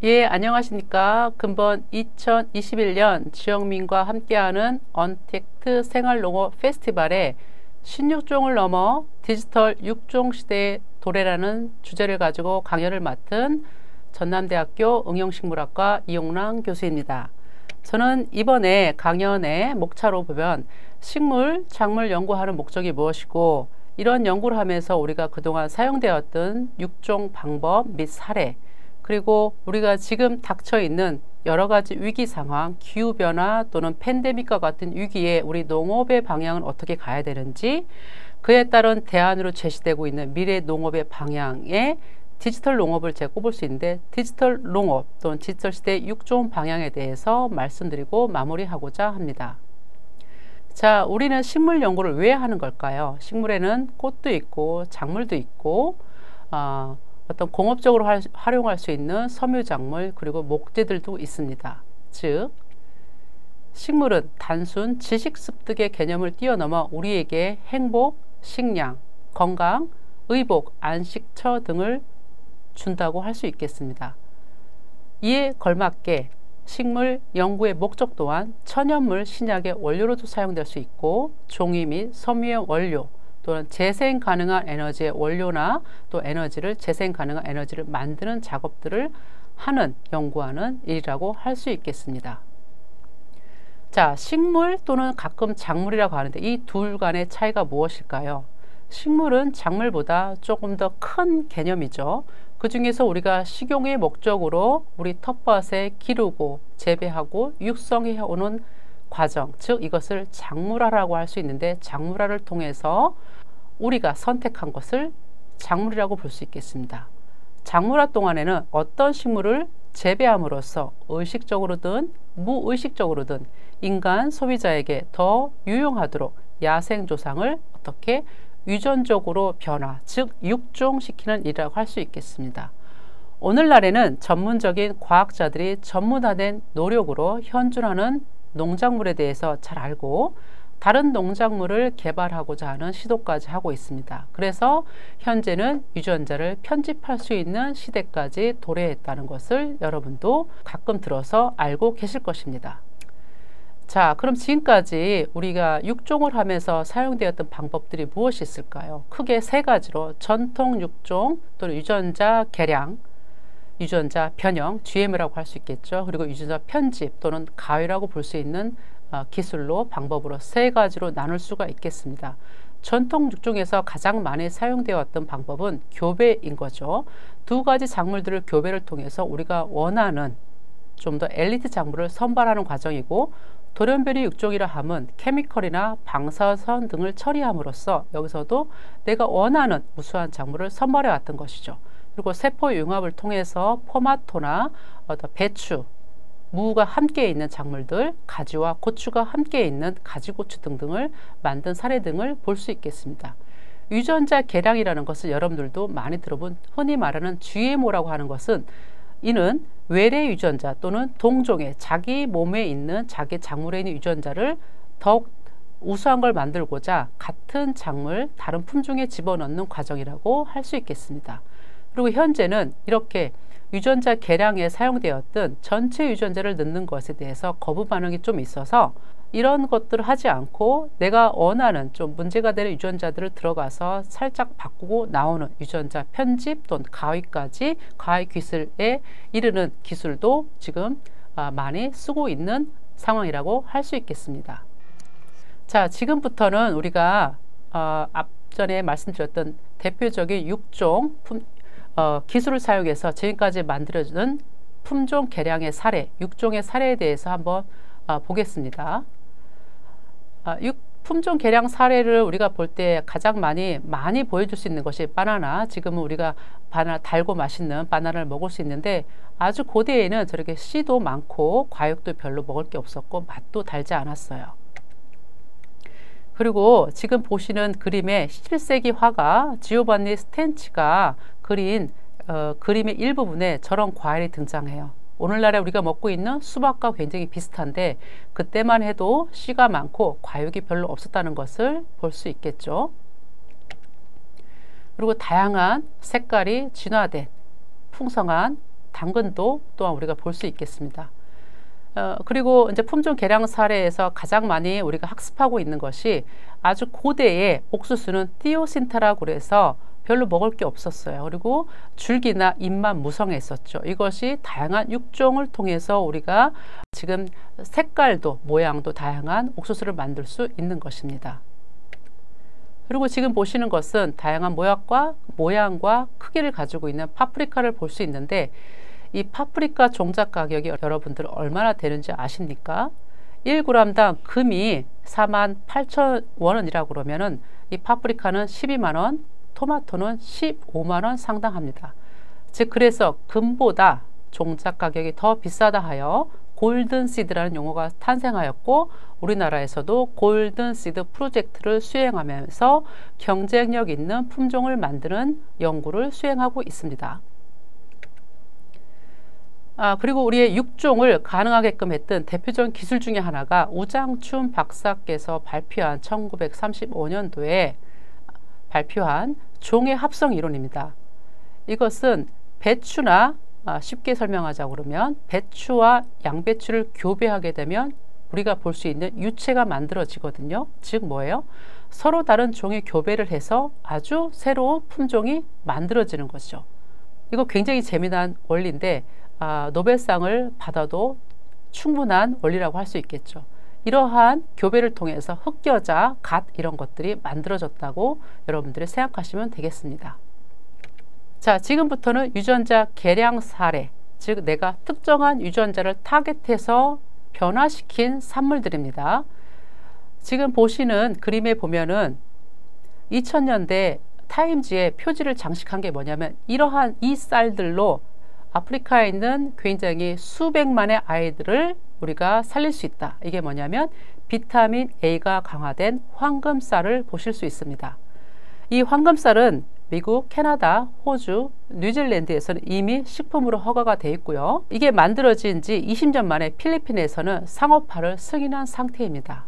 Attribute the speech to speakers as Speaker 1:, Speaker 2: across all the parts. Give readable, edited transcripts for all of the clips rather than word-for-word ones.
Speaker 1: 예, 안녕하십니까. 금번 2021년 지영민과 함께하는 언택트 생활농업 페스티벌에 16종을 넘어 디지털 6종 시대의 도래라는 주제를 가지고 강연을 맡은 전남대학교 응용식물학과 이용랑 교수입니다. 저는 이번에 강연의 목차로 보면 식물, 작물 연구하는 목적이 무엇이고, 이런 연구를 하면서 우리가 그동안 사용되었던 6종 방법 및 사례, 그리고 우리가 지금 닥쳐 있는 여러 가지 위기 상황, 기후변화 또는 팬데믹과 같은 위기에 우리 농업의 방향은 어떻게 가야 되는지, 그에 따른 대안으로 제시되고 있는 미래 농업의 방향에 디지털 농업을 제가 꼽을 수 있는데, 디지털 농업 또는 디지털 시대의 6종 방향에 대해서 말씀드리고 마무리하고자 합니다. 자, 우리는 식물 연구를 왜 하는 걸까요? 식물에는 꽃도 있고 작물도 있고 어떤 공업적으로 활용할 수 있는 섬유작물, 그리고 목재들도 있습니다. 즉, 식물은 단순 지식 습득의 개념을 뛰어넘어 우리에게 행복, 식량, 건강, 의복, 안식처 등을 준다고 할 수 있겠습니다. 이에 걸맞게 식물 연구의 목적 또한 천연물 신약의 원료로도 사용될 수 있고, 종이 및 섬유의 원료 또는 재생 가능한 에너지의 원료나 또 에너지를 재생 가능한 에너지를 만드는 작업들을 하는, 연구하는 일이라고 할 수 있겠습니다. 자, 식물 또는 가끔 작물이라고 하는데 이 둘 간의 차이가 무엇일까요? 식물은 작물보다 조금 더 큰 개념이죠. 그 중에서 우리가 식용의 목적으로 우리 텃밭에 기르고 재배하고 육성해 오는 과정, 즉 이것을 작물화라고 할 수 있는데, 작물화를 통해서 우리가 선택한 것을 작물이라고 볼 수 있겠습니다. 작물화 동안에는 어떤 식물을 재배함으로써 의식적으로든 무의식적으로든 인간 소비자에게 더 유용하도록 야생조상을 어떻게 유전적으로 변화, 즉 육종시키는 일이라고 할 수 있겠습니다. 오늘날에는 전문적인 과학자들이 전문화된 노력으로 현존하는 농작물에 대해서 잘 알고 다른 농작물을 개발하고자 하는 시도까지 하고 있습니다. 그래서 현재는 유전자를 편집할 수 있는 시대까지 도래했다는 것을 여러분도 가끔 들어서 알고 계실 것입니다. 자, 그럼 지금까지 우리가 육종을 하면서 사용되었던 방법들이 무엇이 있을까요? 크게 세 가지로 전통 육종 또는 유전자 개량, 유전자 변형, GM이라고 할 수 있겠죠. 그리고 유전자 편집 또는 가위라고 볼 수 있는 기술로, 방법으로 세 가지로 나눌 수가 있겠습니다. 전통 육종에서 가장 많이 사용되었던 방법은 교배인 거죠. 두 가지 작물들을 교배를 통해서 우리가 원하는 좀 더 엘리트 작물을 선발하는 과정이고, 돌연변이 육종이라 함은 케미컬이나 방사선 등을 처리함으로써 여기서도 내가 원하는 우수한 작물을 선발해 왔던 것이죠. 그리고 세포 융합을 통해서 토마토나 배추, 무가 함께 있는 작물들, 가지와 고추가 함께 있는 가지고추 등등을 만든 사례 등을 볼 수 있겠습니다. 유전자 개량이라는 것을 여러분들도 많이 들어본, 흔히 말하는 GMO라고 하는 것은, 이는 외래 유전자 또는 동종의 자기 몸에 있는, 자기 작물에 있는 유전자를 더욱 우수한 걸 만들고자 같은 작물, 다른 품종에 집어넣는 과정이라고 할 수 있겠습니다. 그리고 현재는 이렇게 유전자 개량에 사용되었던 전체 유전자를 넣는 것에 대해서 거부 반응이 좀 있어서 이런 것들을 하지 않고 내가 원하는 좀 문제가 되는 유전자들을 들어가서 살짝 바꾸고 나오는 유전자 편집 또는 가위까지, 가위 기술에 이르는 기술도 지금 많이 쓰고 있는 상황이라고 할 수 있겠습니다. 자, 지금부터는 우리가 앞전에 말씀드렸던 대표적인 6종 기술을 사용해서 지금까지 만들어진 품종 개량의 사례, 6종의 사례에 대해서 한번 보겠습니다. 품종 개량 사례를 우리가 볼 때 가장 많이 보여줄 수 있는 것이 바나나. 지금은 우리가 바나나, 달고 맛있는 바나나를 먹을 수 있는데, 아주 고대에는 저렇게 씨도 많고 과육도 별로 먹을 게 없었고 맛도 달지 않았어요. 그리고 지금 보시는 그림의 17세기 화가 지오반니 스텐치가 그린 그림의 일부분에 저런 과일이 등장해요. 오늘날에 우리가 먹고 있는 수박과 굉장히 비슷한데, 그때만 해도 씨가 많고 과육이 별로 없었다는 것을 볼 수 있겠죠. 그리고 다양한 색깔이 진화된 풍성한 당근도 또한 우리가 볼 수 있겠습니다. 그리고 이제 품종 개량 사례에서 가장 많이 우리가 학습하고 있는 것이 아주 고대의 옥수수는 티오신타라고 그래서 별로 먹을 게 없었어요. 그리고 줄기나 잎만 무성했었죠. 이것이 다양한 육종을 통해서 우리가 지금 색깔도 모양도 다양한 옥수수를 만들 수 있는 것입니다. 그리고 지금 보시는 것은 다양한 모양과 크기를 가지고 있는 파프리카를 볼 수 있는데 이 파프리카 종잣 가격이 여러분들 얼마나 되는지 아십니까? 1g당 금이 48,000원이라고 그러면은 이 파프리카는 12만원, 토마토는 15만원 상당합니다. 즉 그래서 금보다 종잣 가격이 더 비싸다 하여 골든시드라는 용어가 탄생하였고 우리나라에서도 골든시드 프로젝트를 수행하면서 경쟁력 있는 품종을 만드는 연구를 수행하고 있습니다. 그리고 우리의 육종을 가능하게끔 했던 대표적인 기술 중에 하나가 우장춘 박사께서 발표한 1935년도에 발표한 종의 합성 이론입니다. 이것은 배추나 쉽게 설명하자고 그러면 배추와 양배추를 교배하게 되면 우리가 볼 수 있는 유채가 만들어지거든요. 즉 뭐예요? 서로 다른 종이 교배를 해서 아주 새로운 품종이 만들어지는 것이죠. 이거 굉장히 재미난 원리인데 노벨상을 받아도 충분한 원리라고 할 수 있겠죠. 이러한 교배를 통해서 흑여자, 갓 이런 것들이 만들어졌다고 여러분들이 생각하시면 되겠습니다. 자, 지금부터는 유전자 개량 사례, 즉 내가 특정한 유전자를 타겟해서 변화시킨 산물들입니다. 지금 보시는 그림에 보면은 2000년대 타임즈에 표지를 장식한 게 뭐냐면 이러한 이 쌀들로 아프리카에 있는 굉장히 수백만의 아이들을 우리가 살릴 수 있다. 이게 뭐냐면 비타민 A가 강화된 황금쌀을 보실 수 있습니다. 이 황금쌀은 미국, 캐나다, 호주, 뉴질랜드에서는 이미 식품으로 허가가 되어 있고요. 이게 만들어진 지 20년 만에 필리핀에서는 상업화를 승인한 상태입니다.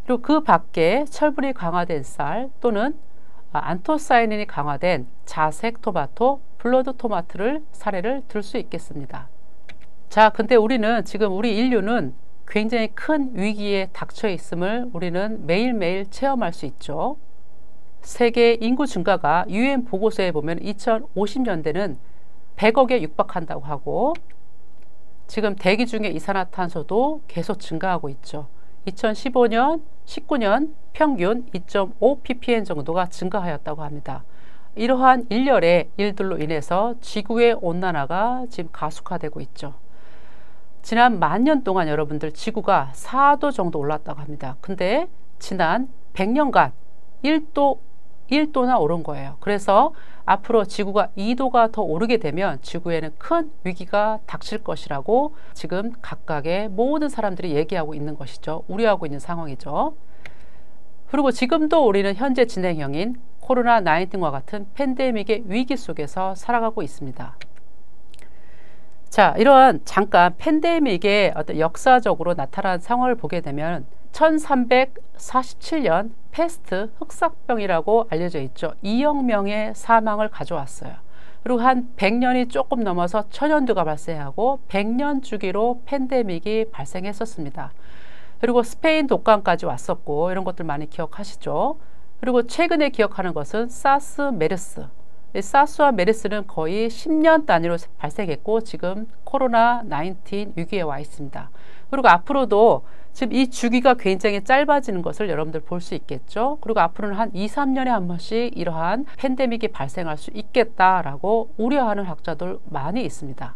Speaker 1: 그리고 그 밖에 철분이 강화된 쌀 또는 안토사이닌이 강화된 자색 토마토, 블러드 토마토를 사례를 들 수 있겠습니다. 자, 근데 우리는 지금 우리 인류는 굉장히 큰 위기에 닥쳐 있음을 우리는 매일매일 체험할 수 있죠. 세계 인구 증가가 UN 보고서에 보면 2050년대는 100억에 육박한다고 하고 지금 대기 중에 이산화탄소도 계속 증가하고 있죠. 2015년, 19년 평균 2.5 ppm 정도가 증가하였다고 합니다. 이러한 일련의 일들로 인해서 지구의 온난화가 지금 가속화되고 있죠. 지난 10,000년 동안 여러분들 지구가 4도 정도 올랐다고 합니다. 근데 지난 100년간 1도나 오른 거예요. 그래서 앞으로 지구가 2도가 더 오르게 되면 지구에는 큰 위기가 닥칠 것이라고 지금 각각의 모든 사람들이 얘기하고 있는 것이죠. 우려하고 있는 상황이죠. 그리고 지금도 우리는 현재 진행형인 코로나19와 같은 팬데믹의 위기 속에서 살아가고 있습니다. 자, 이러한 잠깐 팬데믹의 어떤 역사적으로 나타난 상황을 보게 되면 1347년 패스트 흑사병이라고 알려져 있죠. 2억 명의 사망을 가져왔어요. 그리고 한 100년이 조금 넘어서 천연두가 발생하고 100년 주기로 팬데믹이 발생했었습니다. 그리고 스페인 독감까지 왔었고 이런 것들 많이 기억하시죠. 그리고 최근에 기억하는 것은 사스, 메르스. 사스와 메르스는 거의 10년 단위로 발생했고 지금 코로나19 위기에 와 있습니다. 그리고 앞으로도 지금 이 주기가 굉장히 짧아지는 것을 여러분들 볼 수 있겠죠. 그리고 앞으로는 한 2, 3년에 한 번씩 이러한 팬데믹이 발생할 수 있겠다라고 우려하는 학자들 많이 있습니다.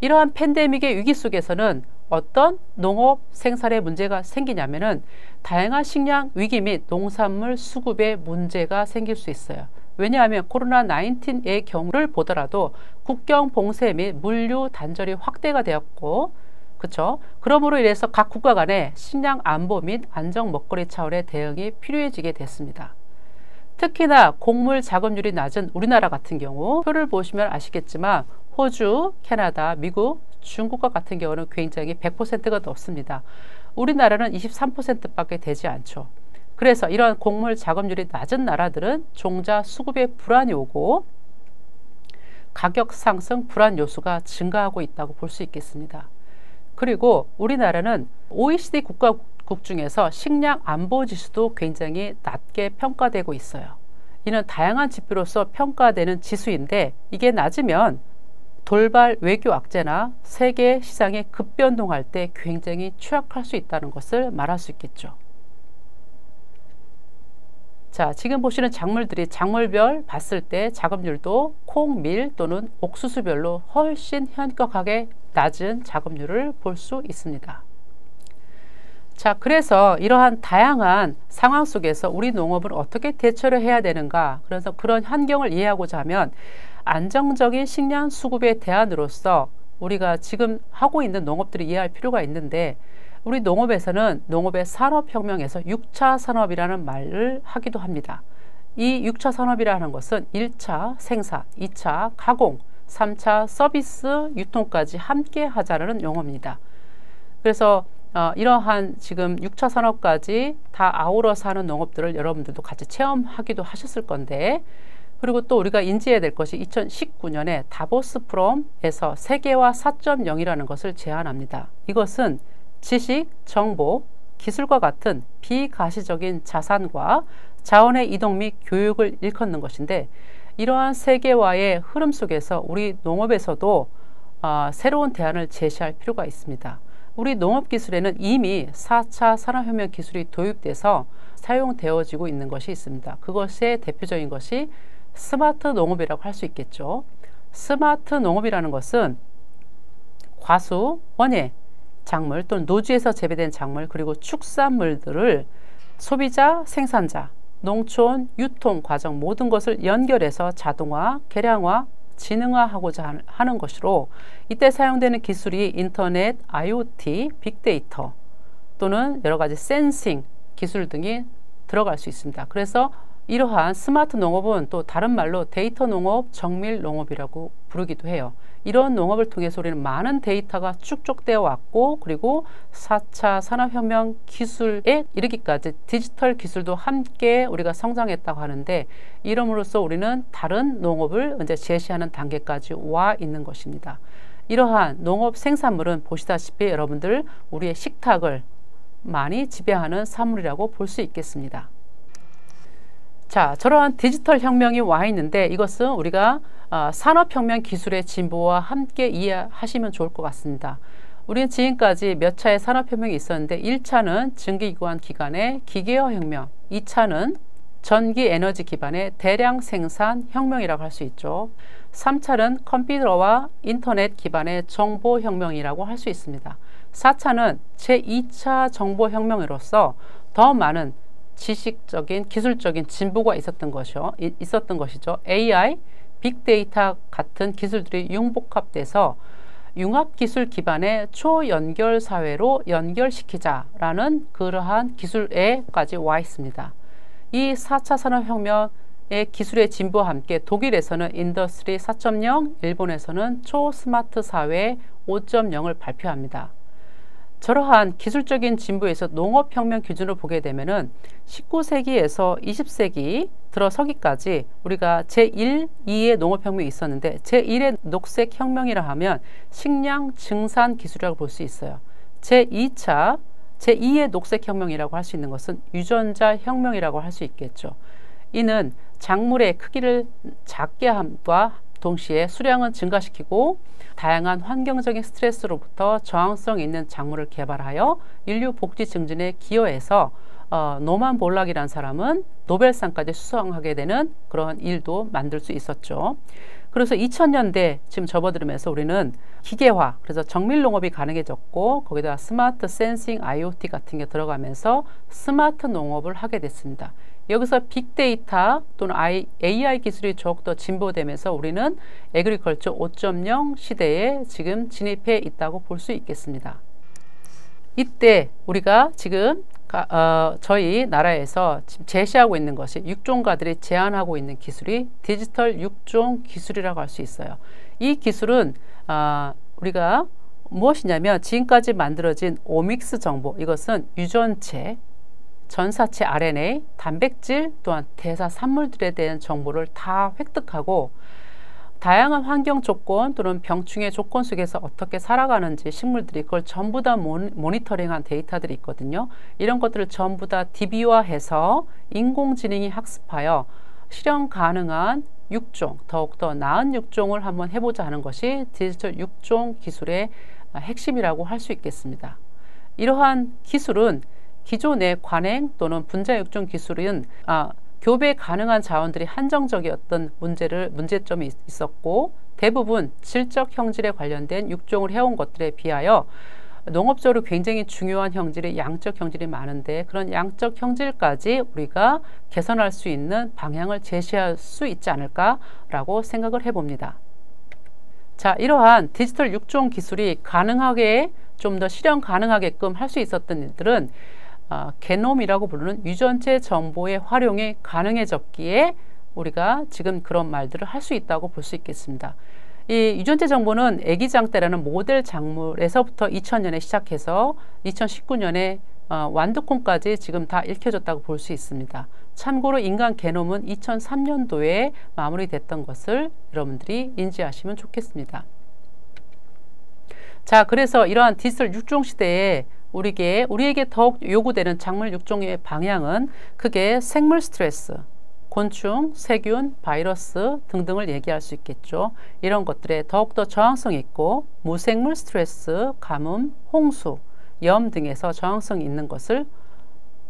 Speaker 1: 이러한 팬데믹의 위기 속에서는 어떤 농업 생산에 문제가 생기냐면은 다양한 식량 위기 및 농산물 수급에 문제가 생길 수 있어요. 왜냐하면 코로나19의 경우를 보더라도 국경 봉쇄 및 물류 단절이 확대가 되었고 그렇죠? 그러므로 인해서 각 국가 간의 식량 안보 및 안정 먹거리 차원의 대응이 필요해지게 됐습니다. 특히나 곡물 자급률이 낮은 우리나라 같은 경우 표를 보시면 아시겠지만 호주, 캐나다, 미국, 중국과 같은 경우는 굉장히 100%가 넘습니다. 우리나라는 23%밖에 되지 않죠. 그래서 이런 곡물 작업률이 낮은 나라들은 종자 수급에 불안이 오고 가격 상승 불안 요소가 증가하고 있다고 볼 수 있겠습니다. 그리고 우리나라는 OECD 국가국 중에서 식량 안보 지수도 굉장히 낮게 평가되고 있어요. 이는 다양한 지표로서 평가되는 지수인데 이게 낮으면 돌발 외교 악재나 세계 시장이 급변동할 때 굉장히 취약할 수 있다는 것을 말할 수 있겠죠. 자, 지금 보시는 작물들이 작물별 봤을 때 자급률도 콩, 밀 또는 옥수수별로 훨씬 현격하게 낮은 자급률을 볼 수 있습니다. 자, 그래서 이러한 다양한 상황 속에서 우리 농업은 어떻게 대처를 해야 되는가? 그래서 그런 환경을 이해하고자 하면 안정적인 식량 수급의 대안으로서 우리가 지금 하고 있는 농업들을 이해할 필요가 있는데 우리 농업에서는 농업의 산업혁명에서 6차 산업이라는 말을 하기도 합니다. 이 6차 산업이라는 것은 1차 생산, 2차 가공, 3차 서비스, 유통까지 함께 하자는 용어입니다. 그래서 이러한 지금 6차 산업까지 다 아우러서 하는 농업들을 여러분들도 같이 체험하기도 하셨을 건데 그리고 또 우리가 인지해야 될 것이 2019년에 다보스 포럼에서 세계화 4.0이라는 것을 제안합니다. 이것은 지식, 정보, 기술과 같은 비가시적인 자산과 자원의 이동 및 교육을 일컫는 것인데 이러한 세계화의 흐름 속에서 우리 농업에서도 새로운 대안을 제시할 필요가 있습니다. 우리 농업기술에는 이미 4차 산업혁명 기술이 도입돼서 사용되어지고 있는 것이 있습니다. 그것의 대표적인 것이 스마트 농업이라고 할 수 있겠죠. 스마트 농업이라는 것은 과수, 원예, 작물 또는 노지에서 재배된 작물 그리고 축산물들을 소비자, 생산자, 농촌, 유통 과정 모든 것을 연결해서 자동화, 계량화, 지능화하고자 하는 것으로 이때 사용되는 기술이 인터넷, IoT, 빅데이터 또는 여러 가지 센싱 기술 등이 들어갈 수 있습니다. 그래서 이러한 스마트 농업은 또 다른 말로 데이터 농업, 정밀 농업이라고 부르기도 해요. 이런 농업을 통해서 우리는 많은 데이터가 축적되어 왔고 그리고 4차 산업혁명 기술에 이르기까지 디지털 기술도 함께 우리가 성장했다고 하는데 이름으로써 우리는 다른 농업을 이제 제시하는 단계까지 와 있는 것입니다. 이러한 농업 생산물은 보시다시피 여러분들 우리의 식탁을 많이 지배하는 산물이라고 볼 수 있겠습니다. 자, 저러한 디지털 혁명이 와 있는데 이것은 우리가 산업혁명 기술의 진보와 함께 이해하시면 좋을 것 같습니다. 우리는 지금까지 몇 차의 산업혁명이 있었는데 1차는 증기기관 기반의 기계화 혁명, 2차는 전기 에너지 기반의 대량 생산 혁명이라고 할 수 있죠. 3차는 컴퓨터와 인터넷 기반의 정보혁명이라고 할 수 있습니다. 4차는 제2차 정보혁명으로서 더 많은 지식적인 기술적인 진보가 있었던 것이죠. AI, 빅데이터 같은 기술들이 융복합돼서 융합기술 기반의 초연결 사회로 연결시키자라는 그러한 기술에까지 와 있습니다. 이 4차 산업혁명의 기술의 진보와 함께 독일에서는 인더스트리 4.0, 일본에서는 초스마트 사회 5.0을 발표합니다. 저러한 기술적인 진보에서 농업혁명 기준을 보게 되면은 19세기에서 20세기 들어서기까지 우리가 제1, 2의 농업혁명이 있었는데 제1의 녹색혁명이라 하면 식량 증산 기술이라고 볼 수 있어요. 제2의 녹색혁명이라고 할 수 있는 것은 유전자 혁명이라고 할 수 있겠죠. 이는 작물의 크기를 작게 함과 동시에 수량은 증가시키고 다양한 환경적인 스트레스로부터 저항성 있는 작물을 개발하여 인류 복지 증진에 기여해서 노만 볼락이라는 사람은 노벨상까지 수상하게 되는 그런 일도 만들 수 있었죠. 그래서 2000년대 지금 접어들면서 우리는 기계화, 그래서 정밀 농업이 가능해졌고 거기다가 스마트 센싱, IoT 같은 게 들어가면서 스마트 농업을 하게 됐습니다. 여기서 빅데이터 또는 AI 기술이 더욱더 진보되면서 우리는 애그리컬처 5.0 시대에 지금 진입해 있다고 볼 수 있겠습니다. 이때 우리가 지금 저희 나라에서 지금 제시하고 있는 것이 육종가들이 제안하고 있는 기술이 디지털 육종 기술이라고 할 수 있어요. 이 기술은 우리가 무엇이냐면 지금까지 만들어진 오믹스 정보, 이것은 유전체, 전사체 RNA, 단백질 또한 대사 산물들에 대한 정보를 다 획득하고 다양한 환경 조건 또는 병충해 조건 속에서 어떻게 살아가는지 식물들이 그걸 전부 다 모니터링한 데이터들이 있거든요. 이런 것들을 전부 다 DB화해서 인공지능이 학습하여 실현 가능한 육종, 더욱더 나은 육종을 한번 해보자 하는 것이 디지털 육종 기술의 핵심이라고 할 수 있겠습니다. 이러한 기술은 기존의 관행 또는 분자 육종 기술은 교배 가능한 자원들이 한정적이었던 문제점이 있었고 대부분 질적 형질에 관련된 육종을 해온 것들에 비하여 농업적으로 굉장히 중요한 형질이 양적 형질이 많은데 그런 양적 형질까지 우리가 개선할 수 있는 방향을 제시할 수 있지 않을까라고 생각을 해봅니다. 자, 이러한 디지털 육종 기술이 가능하게 좀 더 실현 가능하게끔 할 수 있었던 일들은 게놈이라고 부르는 유전체 정보의 활용이 가능해졌기에 우리가 지금 그런 말들을 할 수 있다고 볼 수 있겠습니다. 이 유전체 정보는 애기장 때라는 모델 작물에서부터 2000년에 시작해서 2019년에 완두콩까지 지금 다 읽혀졌다고 볼 수 있습니다. 참고로 인간 게놈은 2003년도에 마무리됐던 것을 여러분들이 인지하시면 좋겠습니다. 자, 그래서 이러한 디지털 육종 시대에 우리에게 더욱 요구되는 작물 육종의 방향은 크게 생물 스트레스, 곤충, 세균, 바이러스 등등을 얘기할 수 있겠죠. 이런 것들에 더욱더 저항성이 있고 무생물 스트레스, 가뭄, 홍수, 염 등에서 저항성이 있는 것을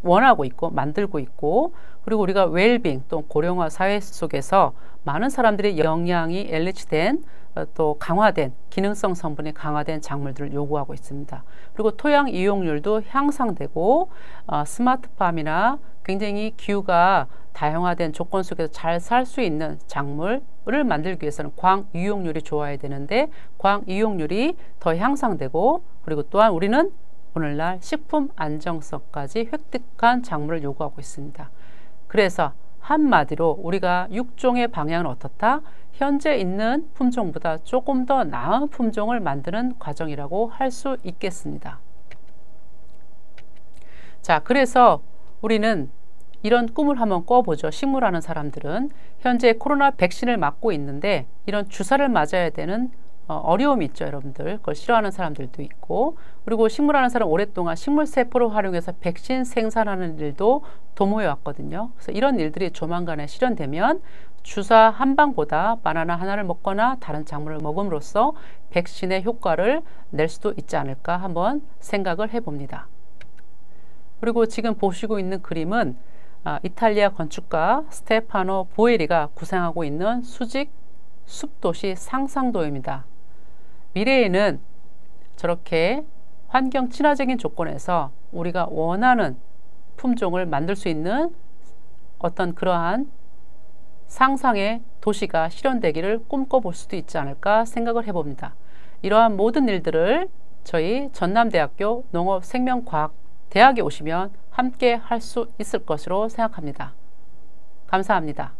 Speaker 1: 원하고 있고 만들고 있고 그리고 우리가 웰빙 또 고령화 사회 속에서 많은 사람들이 영양이 엘리치된 또 강화된 기능성 성분이 강화된 작물들을 요구하고 있습니다. 그리고 토양 이용률도 향상되고 스마트팜이나 굉장히 기후가 다양화된 조건 속에서 잘 살 수 있는 작물을 만들기 위해서는 광 이용률이 좋아야 되는데 광 이용률이 더 향상되고 그리고 또한 우리는 오늘날 식품 안정성까지 획득한 작물을 요구하고 있습니다. 그래서 한마디로 우리가 육종의 방향은 어떻다? 현재 있는 품종보다 조금 더 나은 품종을 만드는 과정이라고 할 수 있겠습니다. 자, 그래서 우리는 이런 꿈을 한번 꿔보죠. 식물하는 사람들은 현재 코로나 백신을 맞고 있는데 이런 주사를 맞아야 되는 어려움이 있죠, 여러분들. 그걸 싫어하는 사람들도 있고 그리고 식물하는 사람 오랫동안 식물 세포를 활용해서 백신 생산하는 일도 도모해 왔거든요. 그래서 이런 일들이 조만간에 실현되면 주사 한 방보다 바나나 하나를 먹거나 다른 작물을 먹음으로써 백신의 효과를 낼 수도 있지 않을까 한번 생각을 해봅니다. 그리고 지금 보시고 있는 그림은 이탈리아 건축가 스테파노 보에리가 구상하고 있는 수직 숲도시 상상도입니다. 미래에는 저렇게 환경 친화적인 조건에서 우리가 원하는 품종을 만들 수 있는 어떤 그러한 상상의 도시가 실현되기를 꿈꿔볼 수도 있지 않을까 생각을 해봅니다. 이러한 모든 일들을 저희 전남대학교 농업생명과학대학에 오시면 함께 할 수 있을 것으로 생각합니다. 감사합니다.